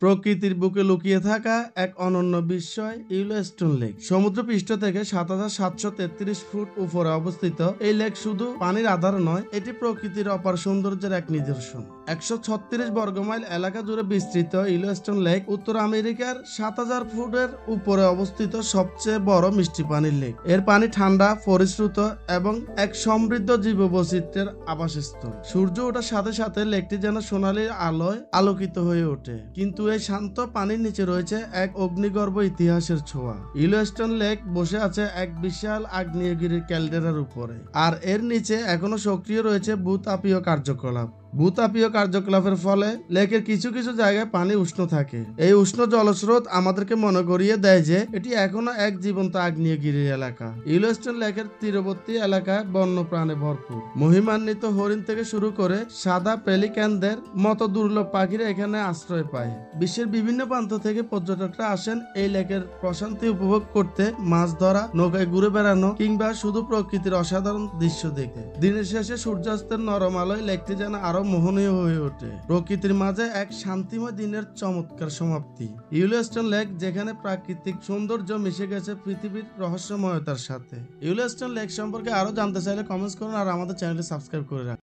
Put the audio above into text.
প্রকৃতির বুকে লুকিয়ে থাকা এক অনন্য বিস্ময় ইয়েলোস্টোন লেক। সমুদ্রপৃষ্ঠ থেকে ৭,৭৩৩ ফুট উপরে অবস্থিত এই লেক শুধু পানির আধার নয়, এটি প্রকৃতির অপার সৌন্দর্যের এক নিদর্শন। ১৩৬ বর্গমাইল এলাকা জুড়ে বিস্তৃত ইয়েলোস্টোন লেক উত্তর আমেরিকার ৭,০০০ ফুটের উপরে অবস্থিত সবচেয়ে বড় মিষ্টি পানির লেক। এর পানি ঠান্ডা, পরিশ্রুত এবং এক সমৃদ্ধ জীববৈচিত্র্যের আবাসস্থল। সূর্য ওঠার সাথে সাথে লেকটি যেন সোনালীর আলোয় আলোকিত হয়ে ওঠে, কিন্তু এই শান্ত পানির নিচে রয়েছে এক অগ্নিগর্ভ ইতিহাসের ছোঁয়া। ইয়েলোস্টোন লেক বসে আছে এক বিশাল আগ্নেয়গিরির ক্যালডেরার উপরে, আর এর নিচে এখনো সক্রিয় রয়েছে ভূতাপীয় কার্যকলাপ। ভূতাপীয় কার্যকলাপের ফলে লেকের কিছু কিছু জায়গায় পানি উষ্ণ থাকে। এই উষ্ণ জলস্রোত আমাদেরকে মনে করিয়ে দেয় যে এটি এখনো এক জীবন্ত আগ্নেয়গিরির এলাকা। ইয়েলোস্টোন লেকের তীরবর্তী এলাকায় বন্যপ্রাণে ভরপুর। মহিমান্বিত হরিণ থেকে শুরু করে সাদা পেলিক্যানদের মতো দুর্লভ পাখিরা এখানে আশ্রয় পায়। বিশ্বের বিভিন্ন প্রান্ত থেকে পর্যটকরা আসেন এই লেকের প্রশান্তি উপভোগ করতে, মাছ ধরা, নৌকায় ঘুরে বেড়ানো কিংবা শুধু প্রকৃতির অসাধারণ দৃশ্য দেখে। দিনের শেষে সূর্যাস্তের নরম আলোয় লেকটি যেন আরো মোহনীয় হয়ে ওঠে, প্রকৃতির মাঝে এক শান্তিময় দিনের চমৎকার সমাপ্তি। ইয়েলোস্টোন লেক, যেখানে প্রাকৃতিক সৌন্দর্য মিশে গেছে পৃথিবীর রহস্যময়তার সাথে। ইয়েলোস্টোন লেক সম্পর্কে আরো জানতে চাইলে কমেন্টস করুন আর আমাদের চ্যানেলটি সাবস্ক্রাইব করে রাখুন।